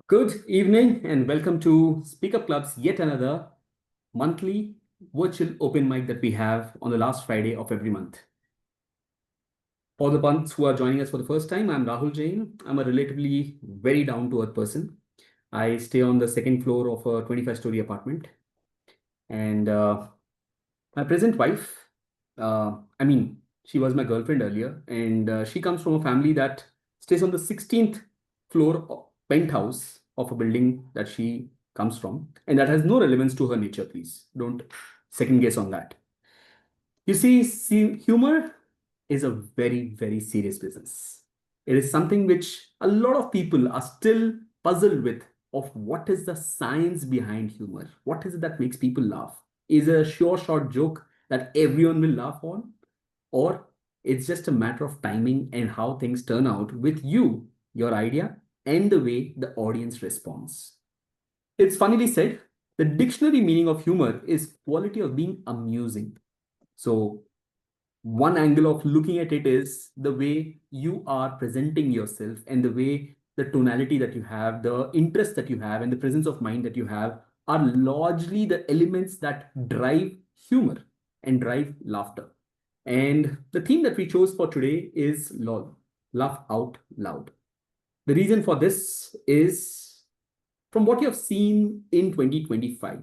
Good evening and welcome to Speak Up Club's yet another monthly virtual open mic that we have on the last Friday of every month. For the ones who are joining us for the first time, I'm Rahul Jain. I'm a relatively very down to earth person. I stay on the second floor of a 25-story apartment. And my present wife, she was my girlfriend earlier, and she comes from a family that stays on the 16th floor penthouse of a building that she comes from, and that has no relevance to her nature. Please don't second guess on that. You see, humor is a very, very serious business. It is something which a lot of people are still puzzled with of what is the science behind humor? What is it that makes people laugh? Is it a sure short joke that everyone will laugh on? Or it's just a matter of timing and how things turn out with you, your idea, and the way the audience responds. It's funnily said, the dictionary meaning of humor is quality of being amusing. So one angle of looking at it is the way you are presenting yourself and the way the tonality that you have, the interest that you have, and the presence of mind that you have are largely the elements that drive humor and drive laughter. And the theme that we chose for today is LOL, laugh out loud. The reason for this is from what you have seen in 2025,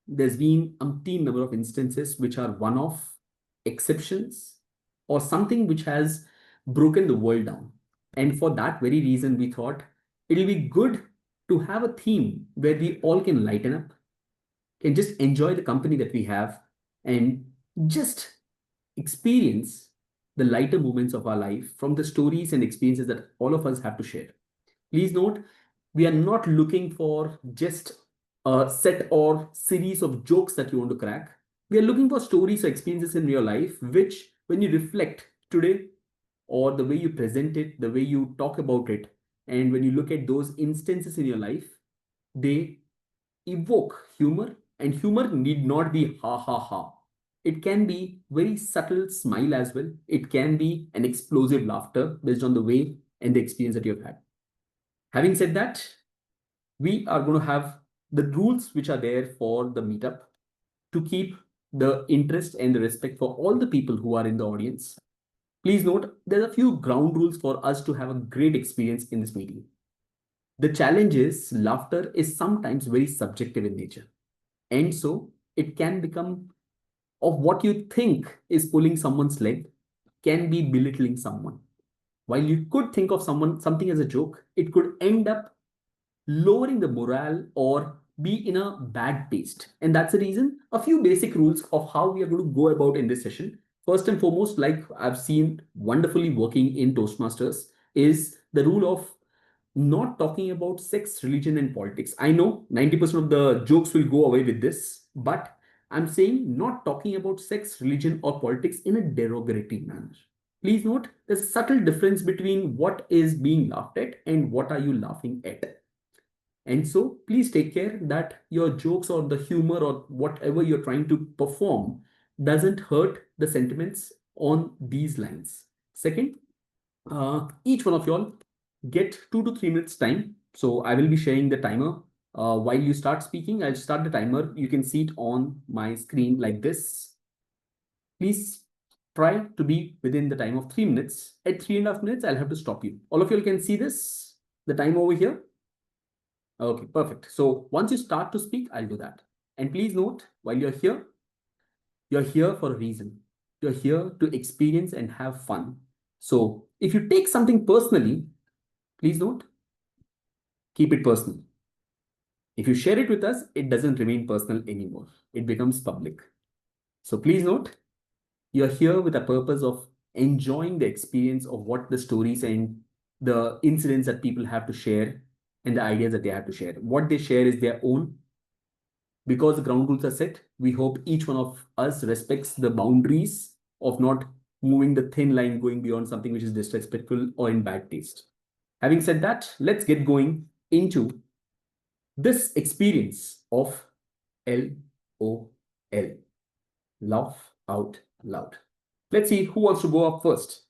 there's been umpteen number of instances which are one-off exceptions or something which has broken the world down. And for that very reason, we thought it'll be good to have a theme where we all can lighten up, can just enjoy the company that we have, and just experience the lighter moments of our life from the stories and experiences that all of us have to share. Please note, we are not looking for just a set or series of jokes that you want to crack. We are looking for stories or experiences in your life, which, when you reflect today, or the way you present it, the way you talk about it, and when you look at those instances in your life, they evoke humor, and humor need not be ha ha ha. It can be very subtle smile as well. It can be an explosive laughter based on the way and the experience that you have had. Having said that, we are going to have the rules which are there for the meetup to keep the interest and the respect for all the people who are in the audience. Please note, there are a few ground rules for us to have a great experience in this meeting. The challenge is laughter is sometimes very subjective in nature. And so it can become of what you think is pulling someone's leg can be belittling someone. While you could think of something as a joke, it could end up lowering the morale or be in a bad taste. And that's the reason a few basic rules of how we are going to go about in this session. First and foremost, like I've seen wonderfully working in Toastmasters, is the rule of not talking about sex, religion, and politics. I know 90% of the jokes will go away with this, but I'm saying not talking about sex, religion, or politics in a derogatory manner. Please note there's a subtle difference between what is being laughed at and what are you laughing at. And so please take care that your jokes or the humor or whatever you're trying to perform doesn't hurt the sentiments on these lines. Second, each one of y'all get 2 to 3 minutes time. So I will be sharing the timer. While you start speaking, I'll start the timer. You can see it on my screen like this. Please try to be within the time of 3 minutes. At 3.5 minutes, I'll have to stop you. All of you can see this, the time over here. Okay, perfect. So once you start to speak, I'll do that. And please note, while you're here for a reason. You're here to experience and have fun. So if you take something personally, please note, keep it personal. If you share it with us, it doesn't remain personal anymore. It becomes public. So please note, you're here with a purpose of enjoying the experience of what the stories and the incidents that people have to share and the ideas that they have to share. What they share is their own. Because the ground rules are set, we hope each one of us respects the boundaries of not moving the thin line going beyond something which is disrespectful or in bad taste. Having said that, let's get going into this experience of LOL. Laugh out loud. Let's see who wants to go up first.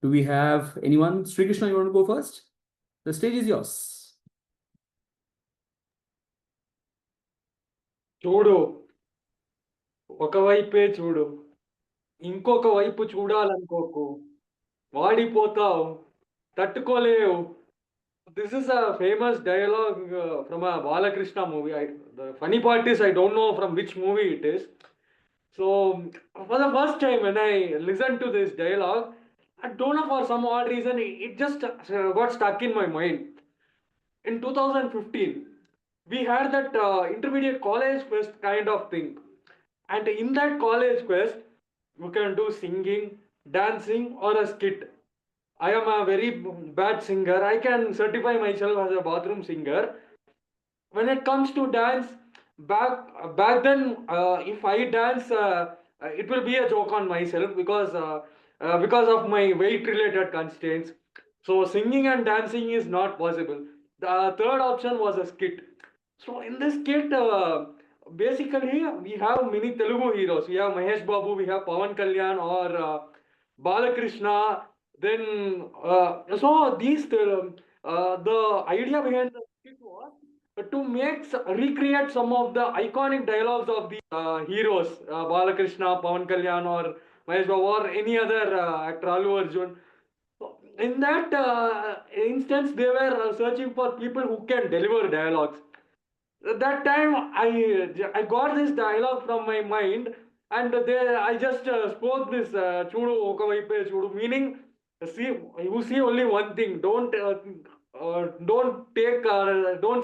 Do we have anyone? Sri Krishna, you want to go first? The stage is yours. చూడు ఒకవైపే చూడు ఇంకొక వైపు చూడాలనుకోకు వాడిపోతావు తట్టుకోలేవు. This is a famous dialogue from a Balakrishna movie. The funny part is I don't know from which movie it is. So for the first time when I listened to this dialogue, I don't know for some odd reason it just got stuck in my mind. In 2015, we had that intermediate college fest kind of thing, and in that college quest, you can do singing, dancing, or a skit. I am a very bad singer. I can certify myself as a bathroom singer. When it comes to dance, back then, if I dance, it will be a joke on myself because of my weight related constraints. So singing and dancing is not possible. The third option was a skit. So in this skit, basically we have many Telugu heroes. We have Mahesh Babu, we have Pawan Kalyan or Balakrishna. Then so the idea behind the skit was to recreate some of the iconic dialogues of the heroes, Balakrishna, Pawan Kalyan, or Mahesh Babu, or any other actor, Allu Arjun. So in that instance, they were searching for people who can deliver dialogues. That time, I got this dialogue from my mind, and there I just spoke this chudu okavaipe chudu, meaning see, you see only one thing. Don't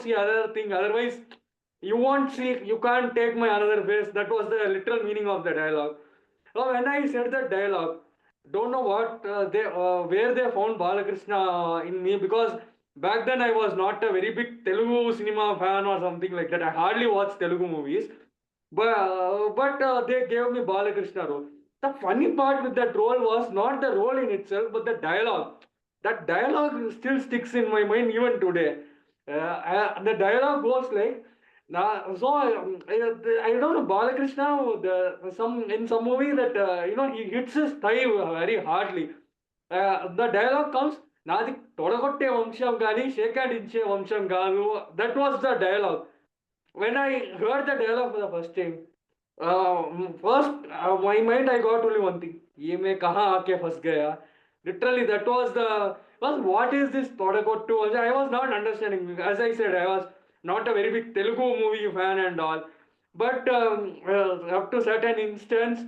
see other thing. Otherwise, you won't see. You can't take my another face. That was the literal meaning of the dialogue. So when I said the dialogue, don't know what they where they found Balakrishna in me, because back then I was not a very big Telugu cinema fan or something like that. I hardly watch Telugu movies, but they gave me Balakrishna role. The funny part with that role was not the role in itself, but the dialogue. That dialogue still sticks in my mind even today. The dialogue goes like, I don't know, Balakrishna, some in some movie that he hits his thigh very hardly. The dialogue comes, నాది తొడగొట్టే వంశం కానీ shake hand ఇచ్చే వంశం కాదు. That was the dialogue. When I heard the dialogue for the first time, my mind I got only one thing. ये मैं कहाँ आके फंस गया. Literally, that was what is this Todakottu? I was not understanding. As I said, I was not a very big Telugu movie fan and all. But up to certain instance,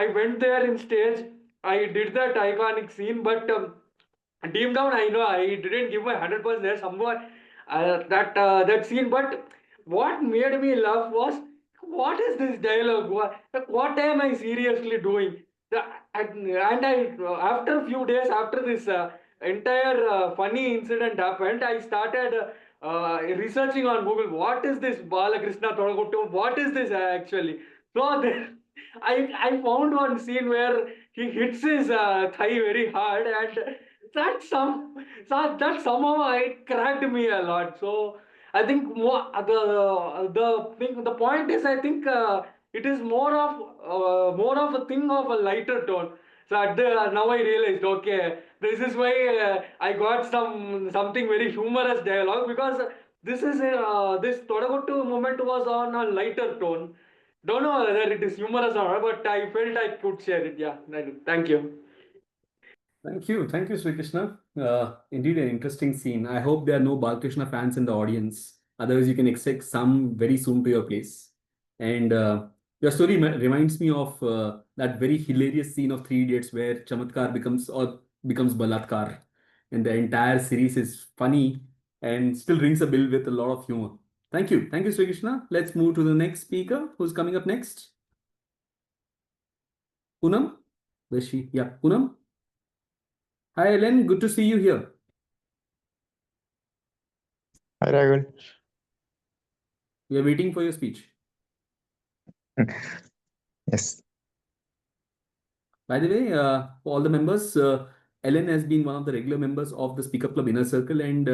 I went there in stage. I did that iconic scene, but deep down I know I didn't give my 100%. There's somewhat that scene, but what made me laugh was, what is this dialogue? What am I seriously doing? The, and I after a few days after this entire funny incident happened, I started researching on Google. What is this Balakrishna Thodakottu? What is this actually? So then I found one scene where he hits his thigh very hard, and that somehow it cracked me a lot. So I think more the point is, I think it is more of a thing of a lighter tone. So now I realized, okay, this is why I got something very humorous dialogue, because this Todagottu moment was on a lighter tone. Don't know whether it is humorous or not, but I felt I could share it. Yeah, thank you. Thank you, Sri Krishna. Indeed, an interesting scene. I hope there are no Balkrishna fans in the audience. Otherwise, you can expect some very soon to your place. And your story reminds me of that very hilarious scene of Three Idiots where Chamatkar becomes Balatkar, and the entire series is funny and still rings a bell with a lot of humor. Thank you, Sri Krishna. Let's move to the next speaker. Who's coming up next? Poonam, where's she? Yeah, Poonam. Hi, Ellen. Good to see you here. Hi, Rahul. We are waiting for your speech. Yes. By the way, for all the members, Ellen has been one of the regular members of the Speaker Club Inner Circle, and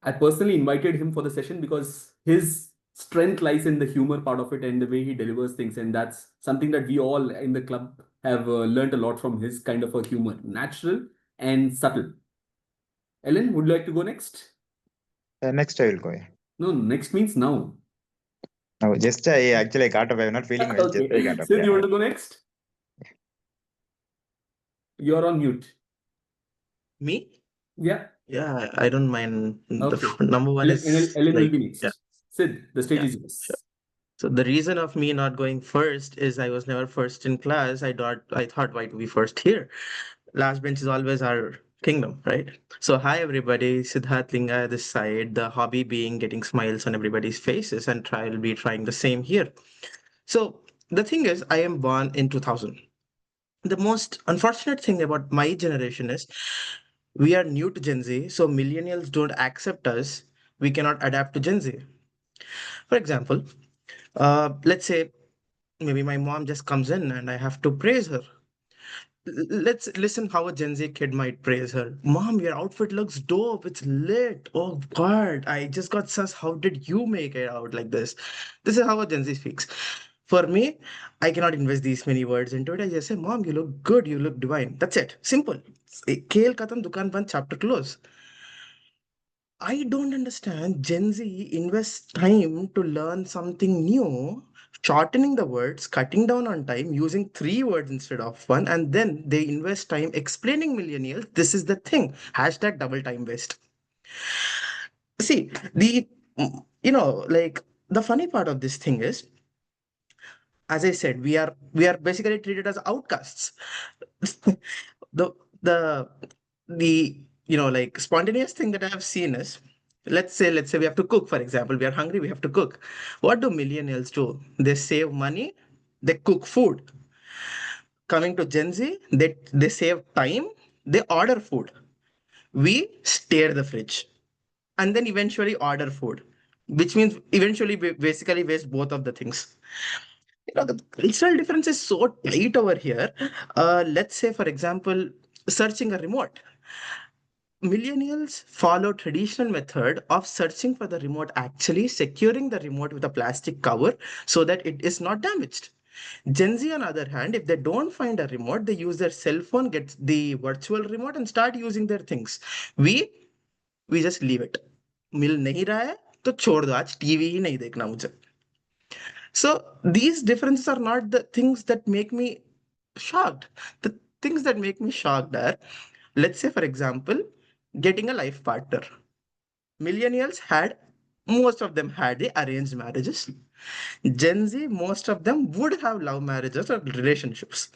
I personally invited him for the session because his strength lies in the humor part of it and the way he delivers things, and that's something that we all in the club have learned a lot from his kind of a humor, natural and subtle. Ellen, would you like to go next? Next I will go. Yeah. No, next means now. No, just I actually got up. I'm not feeling well. Just I Okay. got up. Sid, Yeah. you want to go next? You're on mute. Me? Yeah. Yeah, I don't mind. Okay. Number one is Ellen will like, be yeah, next. Sid, the stage yeah, is sure. yours. So the reason of me not going first is I was never first in class. I thought why to be first here? Last bench is always our kingdom, right? So hi everybody, Siddharth Linga this side. The hobby being getting smiles on everybody's faces, and try will be trying the same here. So the thing is, I am born in 2000. The most unfortunate thing about my generation is we are new to Gen Z, so millennials don't accept us. We cannot adapt to Gen Z. For example, let's say maybe my mom just comes in and I have to praise her. Let's listen how a Gen Z kid might praise her. Mom, your outfit looks dope. It's lit. Oh God, I just got sus. How did you make it out like this? This is how a Gen Z speaks. For me, I cannot invest these many words into it. I just say, Mom, you look good. You look divine. That's it. Simple. Khel khatam, dukan band, chapter close. I don't understand. Gen Z invests time to learn something new, shortening the words, cutting down on time, using three words instead of one, and then they invest time explaining millennials this is the thing. Hashtag double time waste. See, like the funny part of this thing is, as I said, we are basically treated as outcasts. the the the like spontaneous thing that I have seen is, let's say we have to cook, for example. We are hungry, we have to cook. What do millennials do? They save money, they cook food. Coming to Gen Z, they save time, they order food. We stare the fridge and then eventually order food, which means eventually we basically waste both of the things. The cultural difference is so tight over here. Let's say, for example, searching a remote. Millennials follow traditional method of searching for the remote, actually securing the remote with a plastic cover so that it is not damaged. Gen Z, on the other hand, if they don't find a remote, they use their cell phone, get the virtual remote, and start using their things. We we just leave it. मिल नहीं रहा है तो छोड़ दो, आज TV ही नहीं देखना मुझे. So these differences are not the things that make me shocked. The things that make me shocked are, let's say, for example, getting a life partner. Millennials had, most of them had the arranged marriages. Gen Z, most of them would have love marriages or relationships.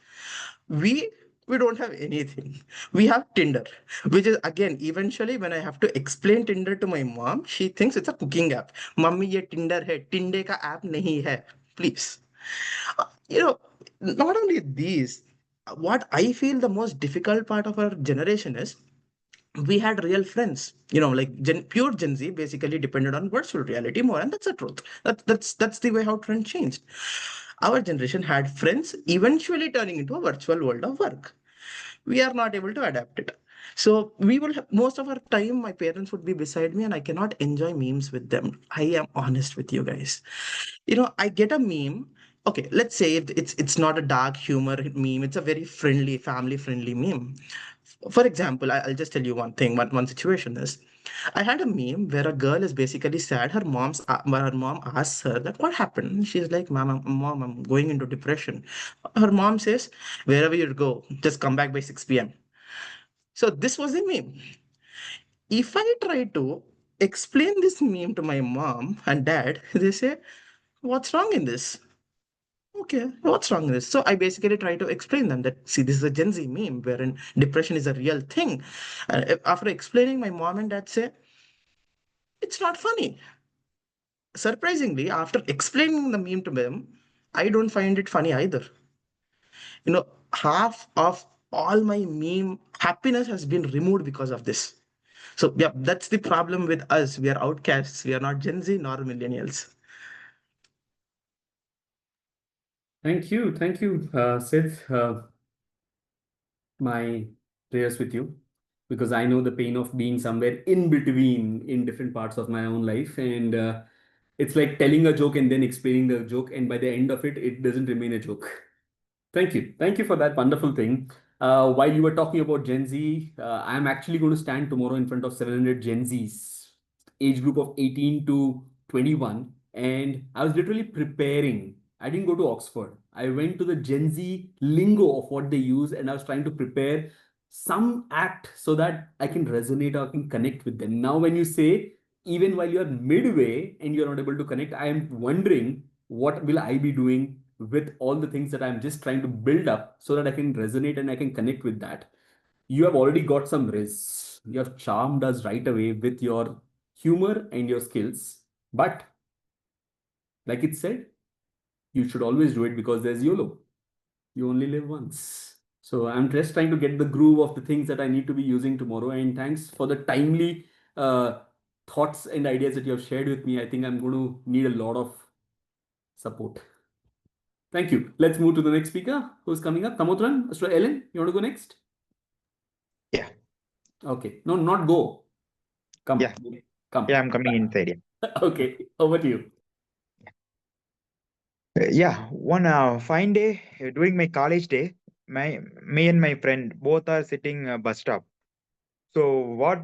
We we don't have anything. We have Tinder, which is again eventually when I have to explain Tinder to my mom, she thinks it's a cooking app. Mummy, ये Tinder है, Tinder का app नहीं है. Please. You know, not only these, what I feel the most difficult part of our generation is we had real friends. Like pure Gen Z basically depended on virtual reality more, and that's the truth. That's the way how trend changed. Our generation had friends eventually turning into a virtual world of work. We are not able to adapt it. So we will have, most of our time my parents would be beside me and I cannot enjoy memes with them. I am honest with you guys. I get a meme. Okay, let's say it's not a dark humor meme, it's a very friendly, family friendly meme. For example, I'll just tell you one thing. One situation is, I had a meme where a girl is basically sad. Her mom asks her that what happened. She's like, Mom, I'm going into depression." Her mom says, "Wherever you go, just come back by 6 p.m." So this was a meme. If I try to explain this meme to my mom and dad, they say, "What's wrong in this?" Okay, what's wrong with this? So I basically try to explain them that, see, this is a Gen Z meme wherein depression is a real thing. And after explaining, my mom and dad say, it's not funny. Surprisingly, after explaining the meme to them, I don't find it funny either. Half of all my meme happiness has been removed because of this. So yeah, that's the problem with us. We are outcasts. We are not Gen Z nor millennials. Thank you, Sid. My prayers with you, because I know the pain of being somewhere in between in different parts of my own life, and it's like telling a joke and then explaining the joke, and by the end of it, it doesn't remain a joke. Thank you for that wonderful thing. While you were talking about Gen Z, I'm actually going to stand tomorrow in front of 700 Gen Zs, age group of 18 to 21. And I was literally preparing. I didn't go to Oxford. I went to the Gen Z lingo of what they use, and I was trying to prepare some act so that I can resonate or can connect with them. Now, when you say, even while you're midway and you're not able to connect, I am wondering what will I be doing with all the things that I'm just trying to build up so that I can resonate and I can connect with that. You have already got some riz. You have charmed us right away with your humor and your skills. But like it said, you should always do it because there's YOLO. You only live once. So I'm just trying to get the groove of the things that I need to be using tomorrow. And thanks for the timely uh, thoughts and ideas that you have shared with me. I think I'm going to need a lot of support. Thank you. Let's move to the next speaker who's coming up. Tamotran, so Ellen, you want to go next? Yeah. Okay. No, not go. Come. Yeah. Come. Yeah, I'm coming inside. Yeah. Okay. Over to you. Yeah, one fine day during my college day, me and my friend both are sitting bus stop. So what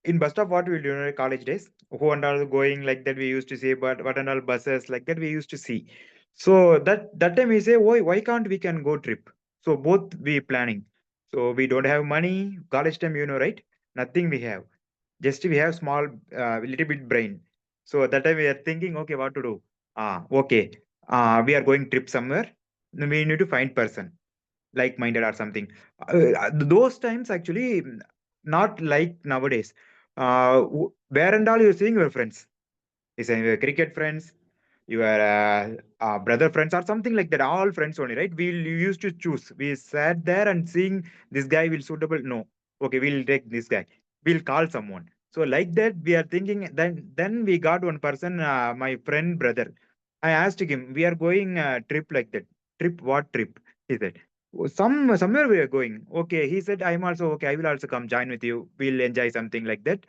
in bus stop what we do in our college days? Who and all going like that we used to see, but what and all buses like that we used to see. So that time we say, why can't we can go trip? So both we planning. So we don't have money, college time, right? Nothing we have. Just we have small, little bit brain. So that time we are thinking, okay, what to do? Okay. We are going trip somewhere. We need to find person like-minded or something. Those times actually not like nowadays. Where and all you're seeing your friends. Is your cricket friends, your brother friends or something like that. All friends only, right? We used to choose. We sat there and seeing this guy will suitable. No, okay, we'll take this guy. We'll call someone. So like that, we are thinking. Then we got one person, my friend brother. I asked him, we are going trip like that. Trip what trip? He said. "Oh, somewhere we are going. Okay, he said I'm also okay. I will also come join with you. We'll enjoy something like that.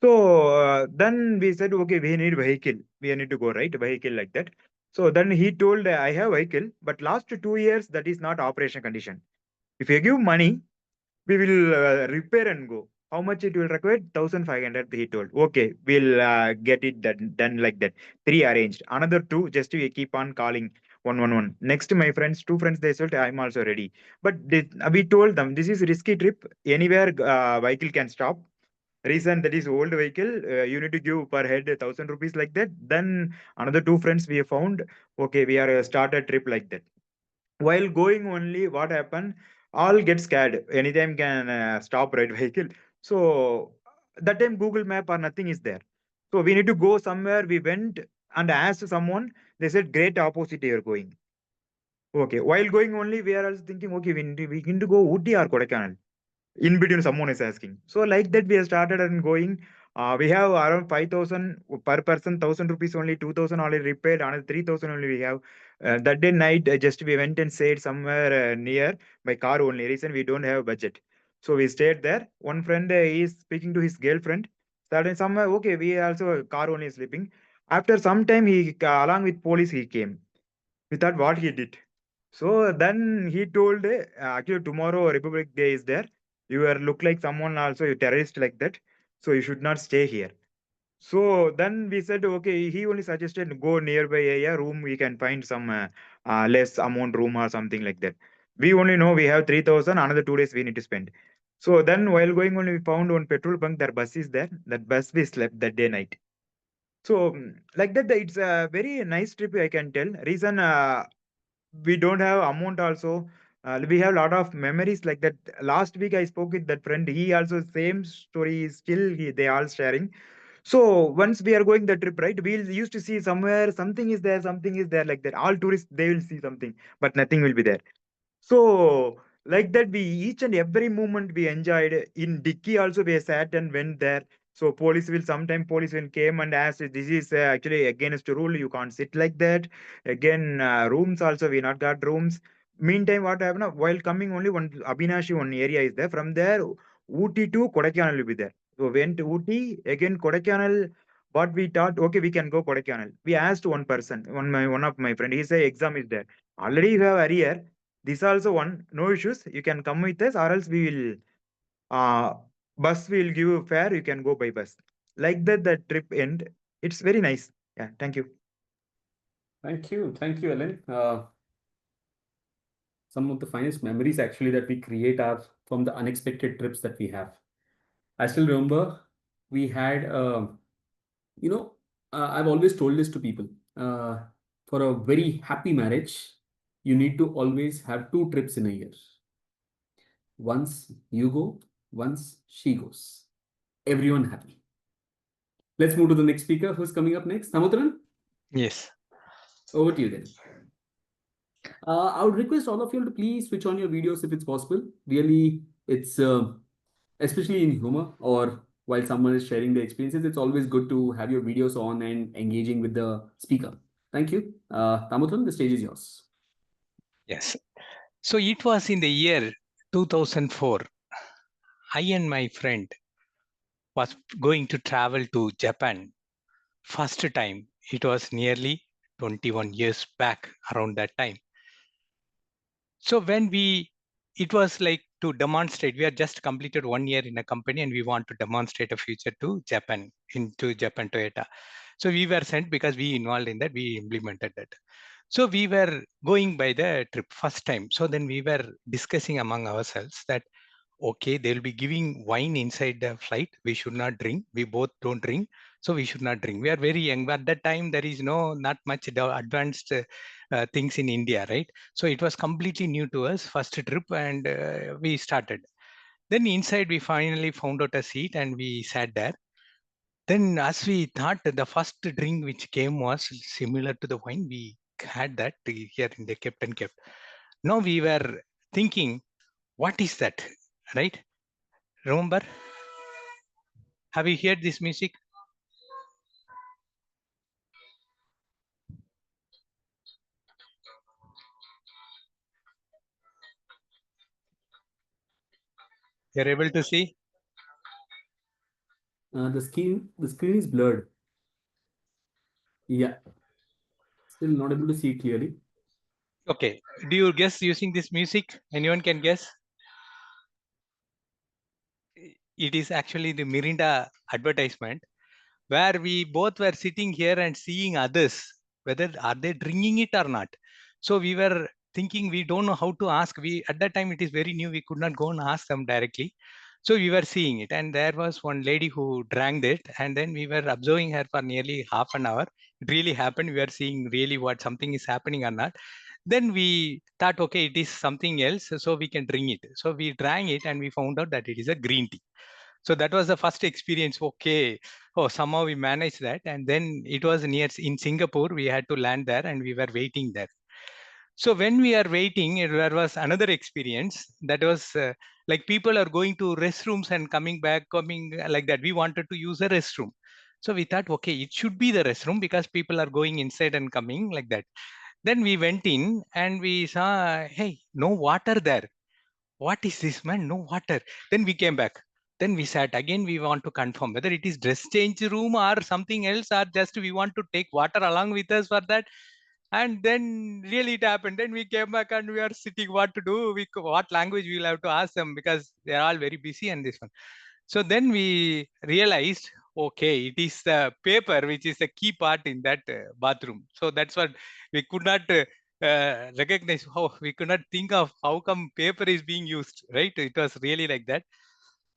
So then we said, okay, we need vehicle. We need to go, right? Vehicle like that. So then he told, I have vehicle, but last 2 years, that is not operation condition. If you give money, we will repair and go. How much it will require? 1,500, he told. Okay, we'll get it done like that. Three arranged. Another two, just we keep on calling 111. Next, my friends, two friends, they said, I'm also ready. But we told them, this is risky trip. Anywhere vehicle can stop. Reason that is old vehicle, you need to give per head 1,000 rupees like that. Then another two friends we have found. Okay, we are start a trip like that. While going only, what happened? All get scared. Anytime can stop right vehicle. So that time Google Map or nothing is there. So we need to go somewhere. We went and asked someone. They said great opposite you are going. Okay, while going only, we are also thinking. Okay, we need to go Uti or Kodaikanal in between someone is asking. So like that we have started and going. We have around 5,000 per person, 1,000 rupees only, 2,000 already repaid, another 3,000 only we have. That day night, just we went and stayed somewhere near by car only. Reason we don't have budget. So we stayed there. One friend is speaking to his girlfriend. Suddenly somewhere, okay, we also car only sleeping. After some time, he along with police he came. We thought what he did. So then he told, actually tomorrow Republic Day is there. You are look like someone also you terrorist like that. So you should not stay here. So then we said, okay, he only suggested go nearby area room. We can find some less amount room or something like that. We only know we have 3,000. Another 2 days we need to spend. So then while going on, we found one petrol bunk. Their bus is there. That bus we slept that day night. So like that, it's a very nice trip. I can tell. Reason we don't have amount also. We have a lot of memories like that. Last week I spoke with that friend. He also same story is still they all sharing. So once we are going the trip, right? We used to see somewhere something is there like that. All tourists they will see something, but nothing will be there. So like that, we each and every moment we enjoyed. In Dicky also we sat and went there. So police will came and asked, this is actually against the rule. You can't sit like that. Again, rooms also we not got rooms. Meantime, what happened? While coming only one Abhinashi one area is there. From there, Ooty to Kodaikanal will be there. So went to Ooty again Kodaikanal. What we thought, okay, we can go Kodaikanal. We asked one person, one of my friend. He said exam is there. Already you have arrear. This also one, no issues. You can come with us, or else we will bus will give you fare. You can go by bus. Like that, the trip end. It's very nice. Yeah, thank you. Thank you, Ellen. Some of the finest memories actually that we create are from the unexpected trips that we have. I still remember we had, you know, I've always told this to people. Uh, for a very happy marriage, you need to always have two trips in a year. Once you go, once she goes. Everyone happy. Let's move to the next speaker. Who's coming up next? Samudran, Yes. over to you then. I would request all of you to please switch on your videos if it's possible. Really, it's especially in humor or while someone is sharing the experiences, it's always good to have your videos on and engaging with the speaker. Thank you. Tamuthan, the stage is yours. Yes. So it was in the year 2004. I and my friend was going to travel to Japan. First time. It was nearly 21 years back around that time. So when it was like to demonstrate, we had just completed 1 year in a company and we want to demonstrate a future to Japan, into Japan Toyota. So we were sent because we involved in that, we implemented that. So we were going by the trip first time. So then we were discussing among ourselves that, okay, they'll be giving wine inside the flight. We should not drink. We both don't drink. So we should not drink. We are very young. But at that time, there is not much advanced things in India, right? So it was completely new to us, first trip, and we started. Then inside, we finally found out a seat and we sat there. Then as we thought, the first drink which came was similar to the wine. We had that here in the kept and kept. Now we were thinking, what is that, right? Remember? Have you heard this music? You're able to see? The screen is blurred. Yeah, still not able to see it clearly. Okay. Do you guess using this music? Anyone can guess? It is actually the Mirinda advertisement where we both were sitting here and seeing others, whether are they drinking it or not. So we were thinking we don't know how to ask. We at that time it is very new. We could not go and ask them directly. So we were seeing it, and there was one lady who drank it, and then we were observing her for nearly half an hour. It really happened. We were seeing really what something is happening or not. Then we thought, okay, it is something else, so we can drink it. So we drank it, and we found out that it is a green tea. So that was the first experience. Okay, oh, somehow we managed that, and then it was near in Singapore. We had to land there, and we were waiting there. So when we are waiting, there was another experience that was like people are going to restrooms and coming back, coming like that. We wanted to use a restroom. So we thought, okay, it should be the restroom because people are going inside and coming like that. Then we went in and we saw, hey, no water there. What is this, man? No water. Then we came back. Then we sat again. We want to confirm whether it is dress change room or something else, or just we want to take water along with us for that. And then really it happened. Then we came back and we are sitting what to do. What language we will have to ask them because they are all very busy and this one. So then we realized, okay, it is the paper which is the key part in that bathroom. So that's what we could not recognize. How we could not think of how come paper is being used, right? It was really like that.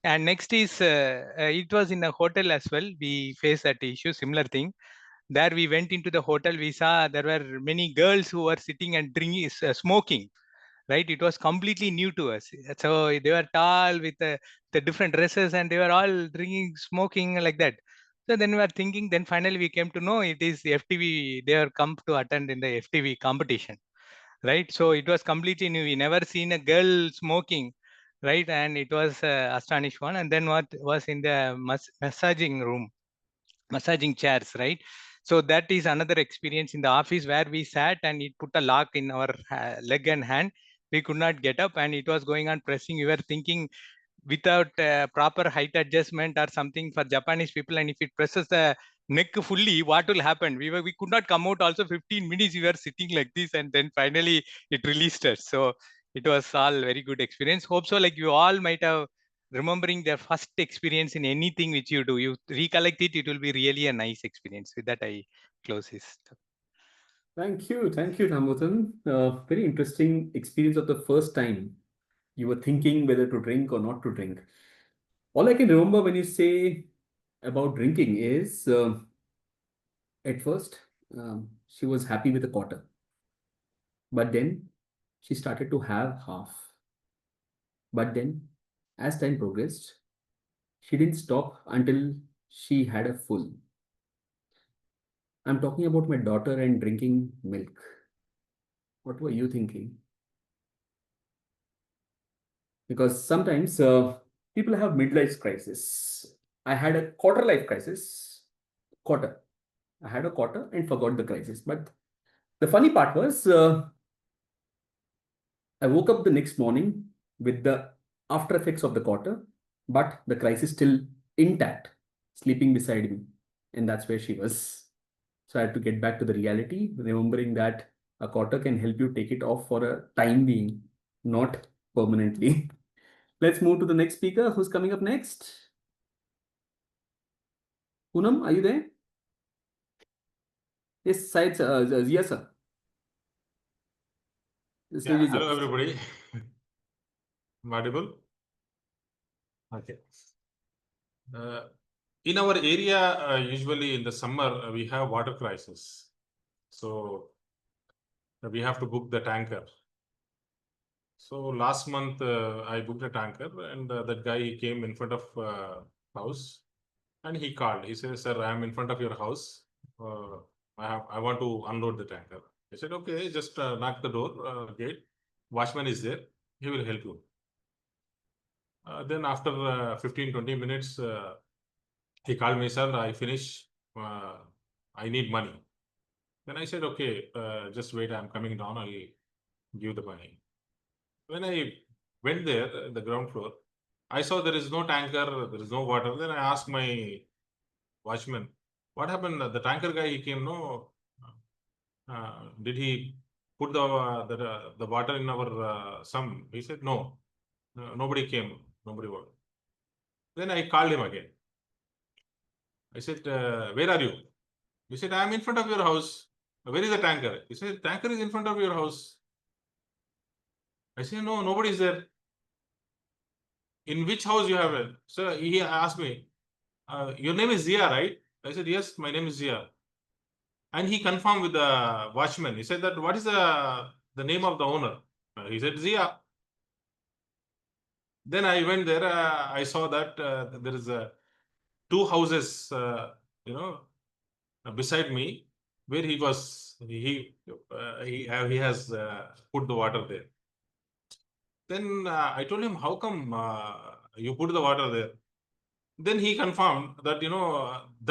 And next is it was in a hotel as well. We faced that issue, similar thing. There we went into the hotel. We saw there were many girls who were sitting and drinking, smoking, right? It was completely new to us. So they were tall with the different dresses and they were all drinking, smoking like that. So then we were thinking, then finally we came to know it is FTV. They are come to attend in the FTV competition, right? So it was completely new. We never seen a girl smoking, right? And it was astonished one. And then what was in the massaging room, massaging chairs, right? So that is another experience in the office where we sat and it put a lock in our leg and hand. We could not get up and it was going on pressing. We were thinking without proper height adjustment or something for Japanese people, and if it presses the neck fully, what will happen? We could not come out. Also, 15 minutes we were sitting like this, and then finally it released us. So it was all very good experience. Hope so. Like you all might have remembering their first experience in anything which you do. You recollect it, it will be really a nice experience. With that, I close this. Thank you, Ramothan. Very interesting experience of the first time you were thinking whether to drink or not to drink. All I can remember when you say about drinking is at first she was happy with a quarter, but then she started to have half. But then, as time progressed, she didn't stop until she had a full. I'm talking about my daughter and drinking milk. What were you thinking? Because sometimes people have midlife crisis. I had a quarter life crisis. Quarter. I had a quarter and forgot the crisis. But the funny part was, I woke up the next morning with the after effects of the quarter, but the crisis still intact, sleeping beside me. And that's where she was. So I had to get back to the reality, remembering that a quarter can help you take it off for a time being, not permanently. Let's move to the next speaker. Who's coming up next? Poonam, are you there? Yes, Syed, Zia sir. The stage is Hello, yours. everybody. I'm audible? Okay. In our area, usually in the summer, we have water crisis. So we have to book the tanker. So last month, I booked a tanker, and that guy came in front of house, and he called. He said, "Sir, I am in front of your house. I want to unload the tanker." I said, "Okay, just knock the door gate. Watchman is there. He will help you." Then after 15-20 minutes, he called me, "Sir, I finish. I need money." Then I said, "Okay, just wait. I'm coming down. I'll give the money." When I went there, the ground floor, I saw there is no tanker, there is no water. Then I asked my watchman, "What happened? The tanker guy, he came, no? Did he put the water in our sum?" He said, "No, nobody came. Nobody was." Then I called him again. I said, "Where are you?" He said, "I am in front of your house." "Where is the tanker?" He said, "Tanker is in front of your house." I said, "No, nobody is there." "In which house you have it?" So he asked me, "Your name is Zia, right?" I said, "Yes, my name is Zia." And he confirmed with the watchman. He said that, "What is the name of the owner?" He said, "Zia." Then I went there. I saw that there is two houses, beside me, where he has put the water there. Then I told him, "How come you put the water there?" Then he confirmed that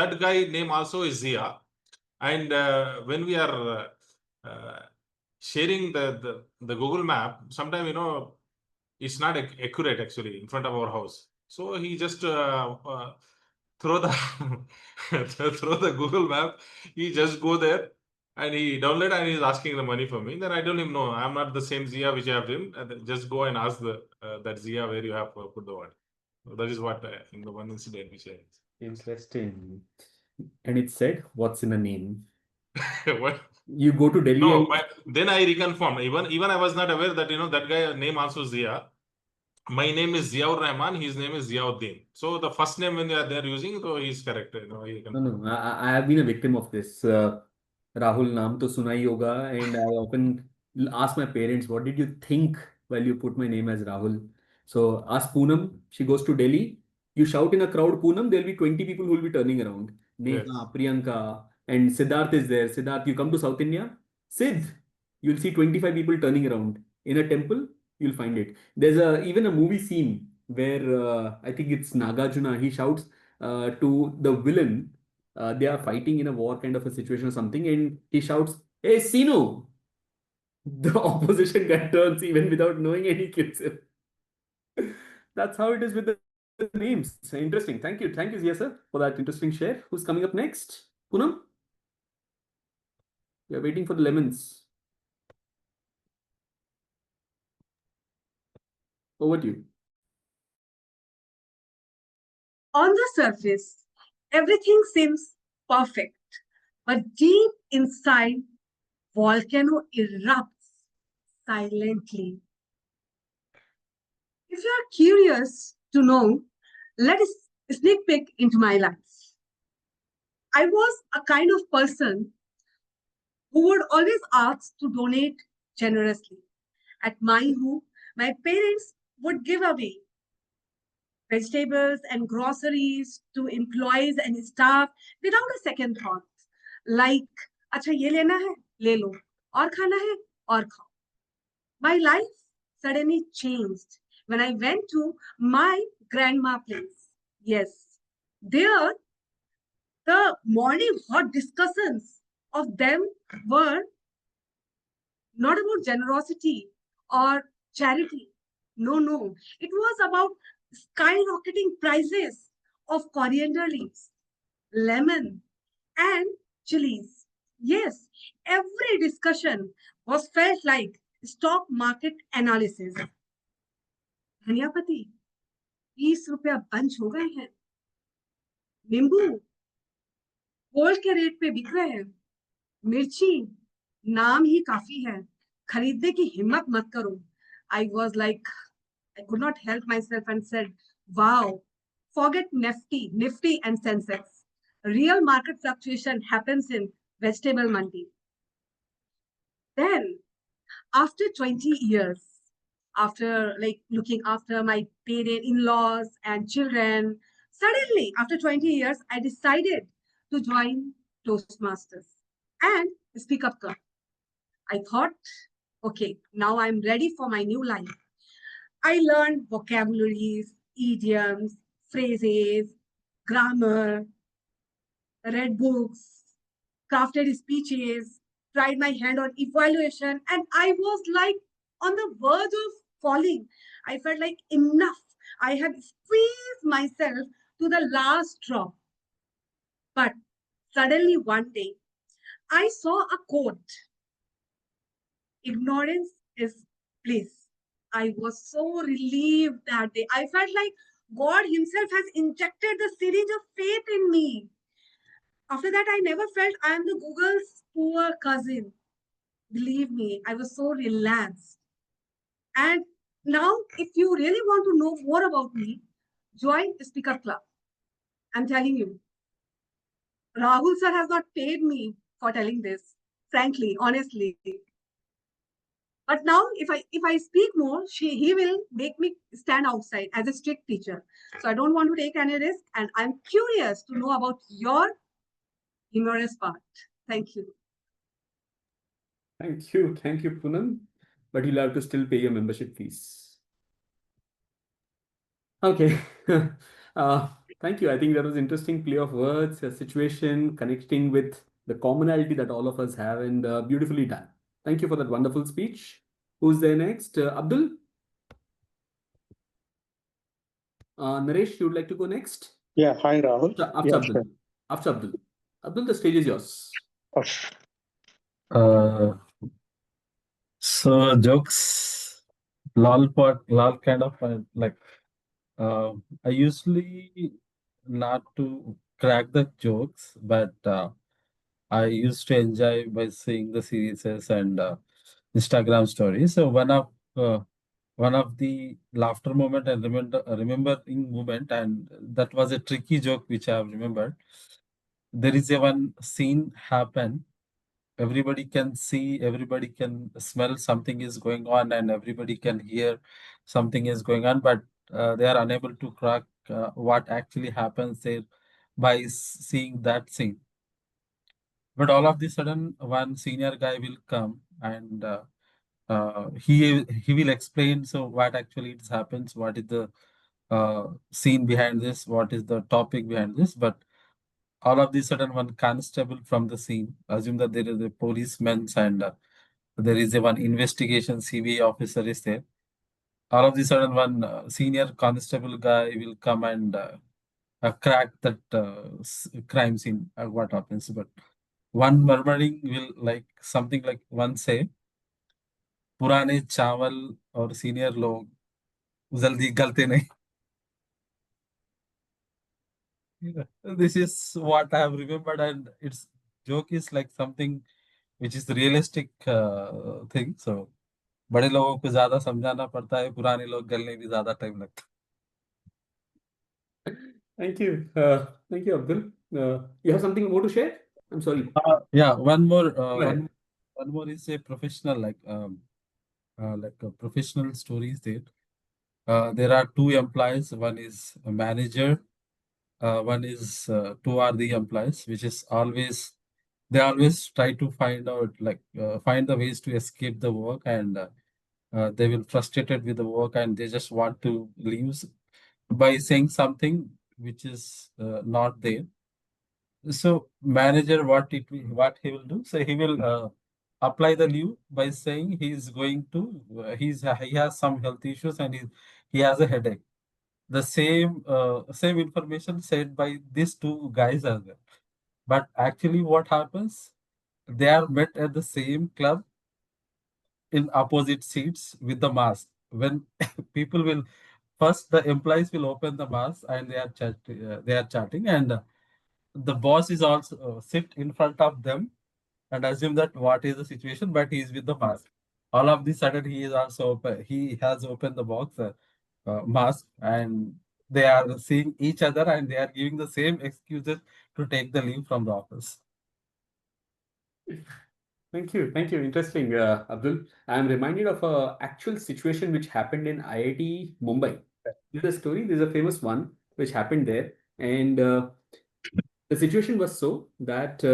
that guy name also is Zia, and when we are sharing the Google map, sometimes it's not accurate actually in front of our house. So he just throw the throw the Google map. He just go there and he download and he's asking the money for me. Then I told him, "No, I'm not the same Zia which I have him. Just go and ask that Zia where you have put the water." So that is what in the one incident which I. Interesting. And it said, what's in a name? What? You go to Delhi No, and but then I reconfirmed. Even I was not aware that that guy name also Zia. My name is Ziaur Rahman. His name is Ziauddin. So the first name when they're using, so he's correct. He no, confirmed. no, I have been a victim of this. Rahul naam to suna hi hoga, and I often ask my parents, "What did you think while you put my name as Rahul?" So ask Poonam. She goes to Delhi. You shout in a crowd, Poonam. There'll be 20 people who will be turning around. Yes. Neha, Priyanka, and Siddharth is there. Siddharth, you come to South India. Sid, you'll see 25 people turning around in a temple. You'll find it. There's even a movie scene where I think it's Nagarjuna. He shouts to the villain. They are fighting in a war kind of a situation or something, and he shouts, "Hey, Sino!" The opposition guy turns even without knowing, and he kills him. That's how it is with the names. Interesting. Thank you, Zia sir, for that interesting share. Who's coming up next? Poonam? We are waiting for the lemons. Over to you. On the surface, everything seems perfect, but deep inside, volcano erupts silently. If you are curious to know, let us sneak peek into my life. I was a kind of person who would always ask to donate generously. At my home, my parents would give away vegetables and groceries to employees and staff without a second thought. Like, अच्छा ये लेना है, ले लो, और खाना है, और खाओ. My life suddenly changed when I went to my grandma place. Yes, there the morning hot discussions of them were not about generosity or charity. No, no. It was about skyrocketing prices of coriander leaves, lemon, and chilies. Yes, every discussion was felt like stock market analysis. धनिया पत्ती 20 रुपया bunch हो गए हैं. नींबू gold के rate पे बिक रहे हैं. मिर्ची नाम ही काफी है, खरीदने की हिम्मत मत करो. I was like, I could not help myself and said, wow, forget Nifty and Sensex. Real market fluctuation happens in vegetable mandi. Then, after 20 years, after like looking after my parent in-laws and children, suddenly after 20 years, I decided to join Toastmasters and Speak Up Club. I thought, okay, now I'm ready for my new life. I learned vocabularies, idioms, phrases, grammar, read books, crafted speeches, tried my hand on evaluation, and I was like on the verge of falling. I felt like enough. I had squeezed myself to the last drop. But suddenly one day, I saw a quote: ignorance is bliss. I was so relieved that day. I felt like God Himself has injected the syringe of faith in me. After that, I never felt I am the Google's poor cousin. Believe me, I was so relaxed. And now, if you really want to know more about me, join the Speaker Club. I'm telling you, Rahul sir has not paid me for telling this, frankly, honestly. But now, if I speak more, he will make me stand outside as a strict teacher. So I don't want to take any risk, and I'm curious to know about your humorous part. Thank you. Thank you, Poonam. But you'll have to still pay your membership fees. Okay. Thank you. I think that was interesting play of words, a situation connecting with the commonality that all of us have, and beautifully done. Thank you for that wonderful speech. Who's there next? Abdul? Naresh, you would like to go next? Yeah, hi Rahul. After Yeah, Abdul. sure. After Abdul. Abdul, the stage is yours. Uh, so jokes, lol kind of like I usually not to crack the jokes, but I used to enjoy by seeing the series and Instagram stories. So one of the laughter moment and remembering moment, and that was a tricky joke which I have remembered. There is a one scene happen. Everybody can see, everybody can smell something is going on, and everybody can hear something is going on, but they are unable to crack what actually happens there by seeing that scene. But all of the sudden, one senior guy will come and he will explain so what actually it happens, what is the scene behind this, what is the topic behind this. But all of the sudden, one constable from the scene, assume that there is a policeman and there is a one investigation CBI officer is there. All of the sudden, one senior constable guy will come and crack that crime scene. What happens? But one murmuring will like something like one say, पुराने चावल और senior लोग जल्दी गलते नहीं. This is what I have remembered, and its joke is like something which is realistic thing. So बड़े लोगों को ज्यादा समझाना पड़ता है, पुराने लोग गलने में ज्यादा टाइम लगता Thank you. Thank you, Abdul. You have something more to share? I'm sorry. है. Yeah, Go ahead. one more is a professional like a professional stories there. There are two employees. One is a manager. One is two are the employees, which is always they always try to find out like find the ways to escape the work, and they will frustrated with the work and they just want to leave by saying something which is not there. So manager, what he will do? So he will apply the leave by saying he is going to he has some health issues and he has a headache. The same information said by these two guys as well. But actually, what happens? They are met at the same club in opposite seats with the mask. When people will first, the employees will open the mask and they are chatting, and the boss is also sit in front of them and assume that what is the situation, but he is with the mask. All of the sudden, he is also he has opened the box mask, and they are seeing each other and they are giving the same excuses to take the leave from the office. Thank you. Thank you. Interesting, Abdul. I'm reminded of a actual situation which happened in IIT Mumbai. This is a story. There's a famous one which happened there, and the situation was so that,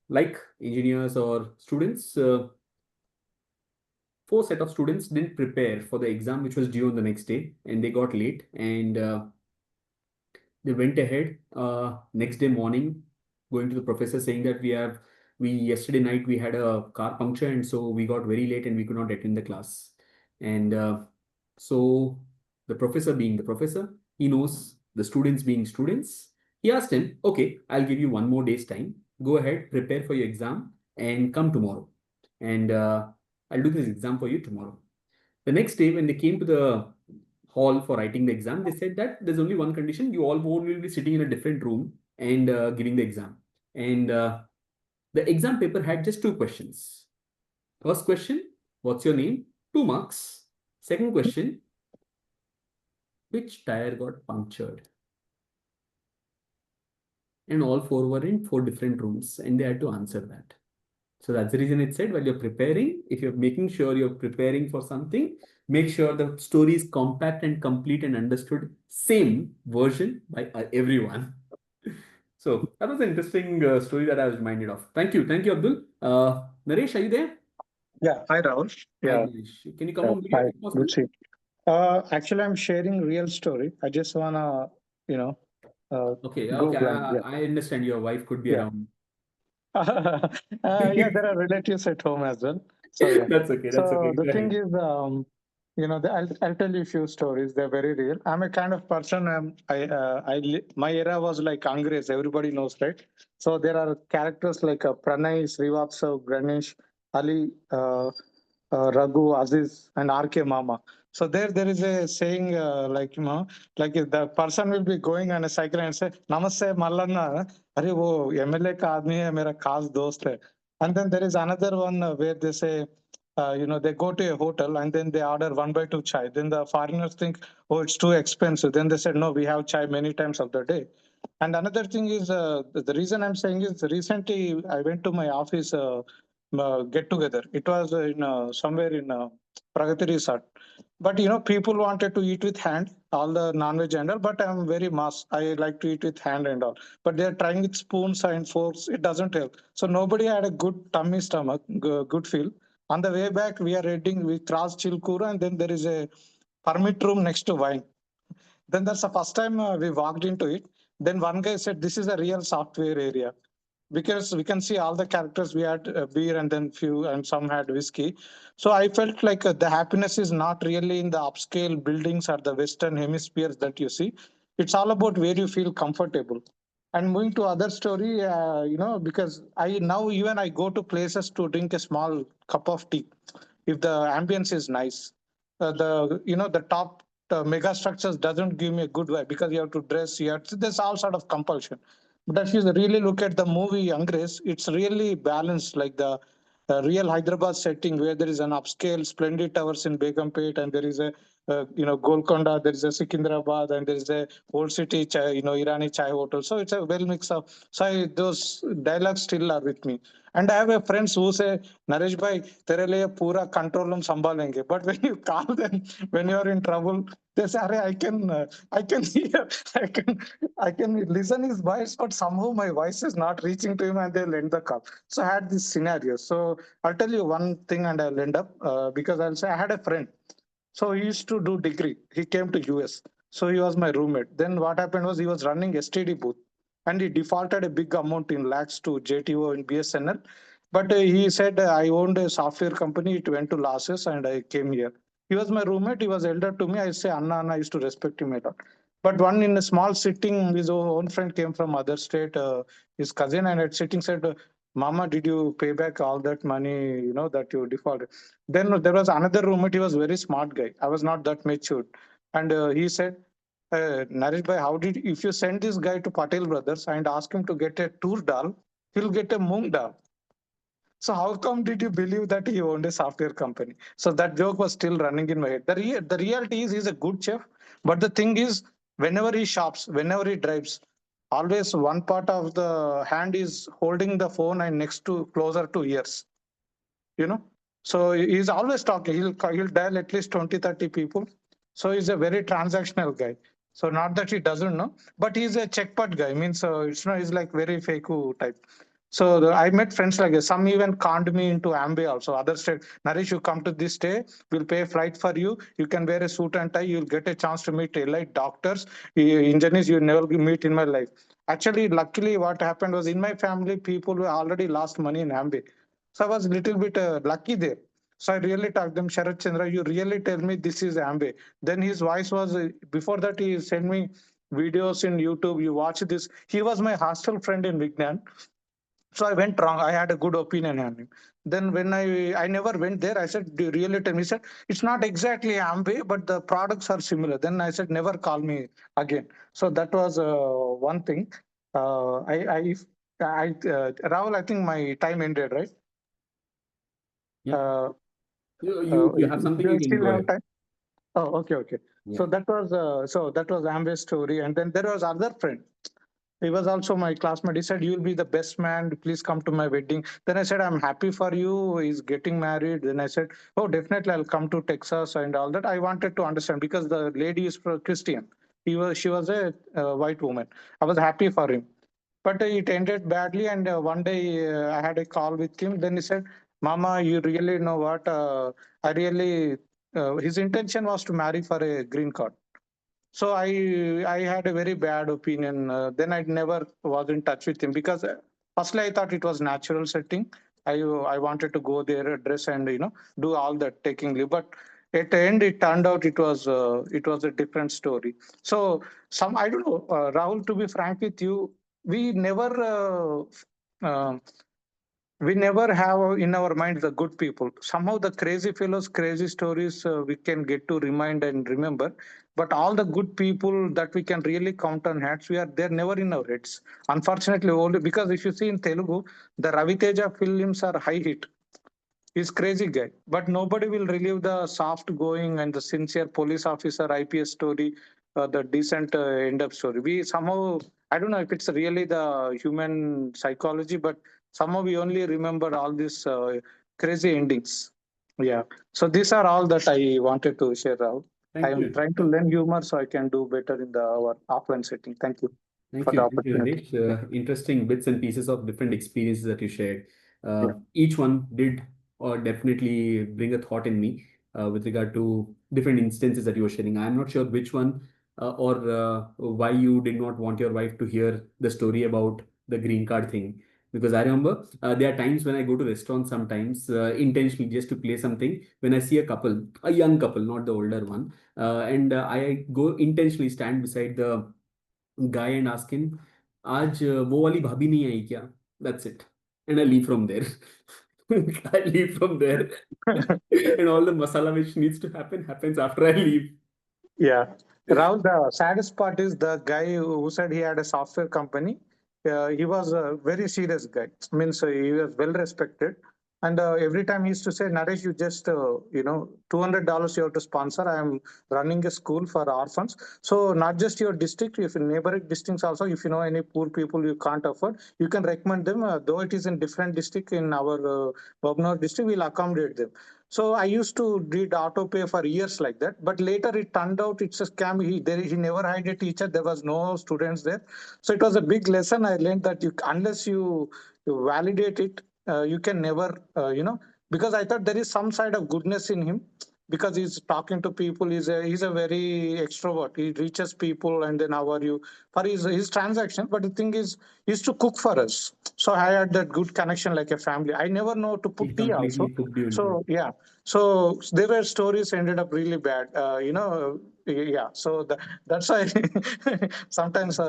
like engineers or students, four set of students didn't prepare for the exam which was due on the next day, and they got late, and they went ahead next day morning, going to the professor saying that we yesterday night we had a car puncture, and so we got very late and we could not attend the class. And so the professor, being the professor, he knows the students being students. He asked him, okay, I'll give you one more day's time. Go ahead, prepare for your exam and come tomorrow. And I'll do this exam for you tomorrow. The next day, when they came to the hall for writing the exam, they said that there's only one condition: you all will be sitting in a different room and giving the exam. And the exam paper had just two questions. First question, what's your name? 2 marks. Second question, which tire got punctured? And all four were in four different rooms and they had to answer that. So that's the reason it said, while you're preparing, if you're making sure you're preparing for something, make sure the story is compact and complete and understood, same version by everyone. So that was an interesting story that I was reminded of. Thank you. Thank you, Abdul. Naresh, are you there? Yeah, hi Rahul. Hi, Yeah, Naresh. Can you come on video hi. if possible? Good see. Actually, I'm sharing real story. I just wanna, you know, Okay, go okay. blind. Yeah, I understand your wife could be yeah. around. Yeah, there are relatives at home as well. So yeah. That's okay. That's So okay. the Go thing ahead. is, I'll tell you a few stories. They're very real. I'm a kind of person. My era was like Angres. Everybody knows, right? So there are characters like Pranay, Srivastava, Ganesh, Ali, Raghu, Aziz, and RK Mama. So there is a saying like if the person will be going on a cycle and say, "Namaste, Mallanna." अरे वो MLA का आदमी है मेरा खास दोस्त है and then there is another one where they say they go to a hotel and then they order 1 by 2 chai, then the foreigners think, oh, it's too expensive, then they said, no, we have chai many times of the day. And another thing is the reason I'm saying is recently I went to my office get together. It was in somewhere in Pragati Resort. But people wanted to eat with hand, all the non-veg and all. But I'm very mass. I like to eat with hand and all. But they're trying with spoons and forks. It doesn't help. So nobody had a good tummy stomach, good feel. On the way back, we are heading. We cross Chilkura, and then there is a permit room next to wine. Then that's the first time we walked into it. Then one guy said, "This is a real software area." Because we can see all the characters, we had beer and then few and some had whiskey. So I felt like the happiness is not really in the upscale buildings or the western hemispheres that you see. It's all about where you feel comfortable. And moving to other story, because I now even I go to places to drink a small cup of tea if the ambience is nice. The top mega structures doesn't give me a good vibe because you have to dress, there's all sort of compulsion. But if you really look at the movie Angres, it's really balanced, like the real Hyderabad setting where there is an upscale splendid towers in Begumpet, and there is a Golconda, there is a Secunderabad, and there is a old city Irani chai hotel. So it's a well mix of. So those dialogues still are with me. And I have a friends who say, Naresh bhai, tere liye pura control hum sambhalenge. But when you call them, when you are in trouble, they say, Arey, I can hear, I can listen his voice, but somehow my voice is not reaching to him, and they'll end the call. So I had this scenario. So I'll tell you one thing, and I'll end up because I'll say I had a friend. So he used to do degree. He came to US. So he was my roommate. Then what happened was he was running STD booth, and he defaulted a big amount in lakhs to JTO in BSNL. But he said, I owned a software company. It went to losses, and I came here. He was my roommate. He was elder to me. I say Anna, Anna. I used to respect him a lot. But one in a small sitting, his own friend came from other state, his cousin, and at sitting said, Mama, did you pay back all that money, that you defaulted? Then there was another roommate. He was a very smart guy. I was not that matured. And he said, Naresh bhai, if you send this guy to Patel Brothers and ask him to get a tur dal, he'll get a moong dal. So how come did you believe that he owned a software company? So that joke was still running in my head. The reality is he's a good chef. But the thing is, whenever he shops, whenever he drives, always one part of the hand is holding the phone and next to closer to ears. you know so he's always talking. He'll dial at least 20, 30 people. So he's a very transactional guy. So not that he doesn't know, but he's a checkpot guy. Means he's like very fake type. So I met friends like this. Some even conned me into Amway also. Others said, Naresh, you come to this day, we'll pay a flight for you. You can wear a suit and tie. You'll get a chance to meet elite doctors, engineers you never meet in my life. Actually, luckily, what happened was in my family, people were already lost money in Amway. So I was a little bit lucky there. So I really talked them, Sharat Chandra, you really tell me this is Amway. Then his voice was, before that, he sent me videos in YouTube. You watch this. He was my hostel friend in Vignan. So I went wrong. I had a good opinion on him. Then when I never went there, I said, do you really tell me? He said, it's not exactly Amway, but the products are similar. Then I said, never call me again. So that was one thing. Rahul, I think my time ended, right? Yeah. Uh, You have something, do I you can still go have ahead. time? Oh, okay. Yeah. So that was Amway story, and then there was other friend. He was also my classmate. He said, "You'll be the best man. Please come to my wedding." Then I said, "I'm happy for you. He's getting married." Then I said, "Oh, definitely, I'll come to Texas and all that." I wanted to understand because the lady is Christian. She was a white woman. I was happy for him, but it ended badly. And one day I had a call with him. Then he said, "Mama, you really know what? I really." His intention was to marry for a green card. So I had a very bad opinion. Then I never was in touch with him because firstly I thought it was natural setting. I wanted to go there, dress, and do all that taking leave. But at the end, it turned out it was a different story. So I don't know, Rahul. To be frank with you, we never. Uh, we never have in our mind the good people. Somehow the crazy fellows, crazy stories we can get to remind and remember. But all the good people that we can really count on hands, they're never in our heads. Unfortunately, only because if you see in Telugu, the Ravi Teja films are high hit. He's crazy guy, but nobody will relive the soft going and the sincere police officer IPS story, the decent end up story. We somehow, I don't know if it's really the human psychology, but somehow we only remember all these crazy endings. Yeah. So these are all that I wanted to share out. Thank I'm you. trying to learn humor so I can do better in our offline setting. Thank you for the Thank you, opportunity. Anish. Interesting bits and pieces of different experiences that you shared. Yeah. Each one did or definitely bring a thought in me with regard to different instances that you were sharing. I'm not sure which one or why you did not want your wife to hear the story about the green card thing. Because I remember there are times when I go to restaurants sometimes intentionally just to play something. When I see a couple, a young couple, not the older one, and I go intentionally stand beside the guy and ask him, आज वो वाली भाभी नहीं आई क्या? That's it. And I leave from there. I leave from there. And all the masala which needs to happen happens after I leave. Yeah. Rahul, the saddest part is the guy who said he had a software company. He was a very serious guy. Means he was well respected. And every time he used to say, Naresh, you just, $200 you have to sponsor. I am running a school for orphans. So not just your district, if in neighboring districts also, if you know any poor people you can't afford, you can recommend them. Though it is in different district in our Bobnor district, we'll accommodate them. So I used to read auto pay for years like that, but later it turned out it's a scam. He never hired a teacher. There was no students there, so it was a big lesson. I learned that unless you validate it, you can never because I thought there is some side of goodness in him because he's talking to people. He's a very extrovert. He reaches people, and then how are you for his transaction. But the thing is, he used to cook for us, so I had that good connection like a family. I never know to He put tea completely also. cooked you into it. So yeah, so there were stories ended up really bad. Yeah. So that's why sometimes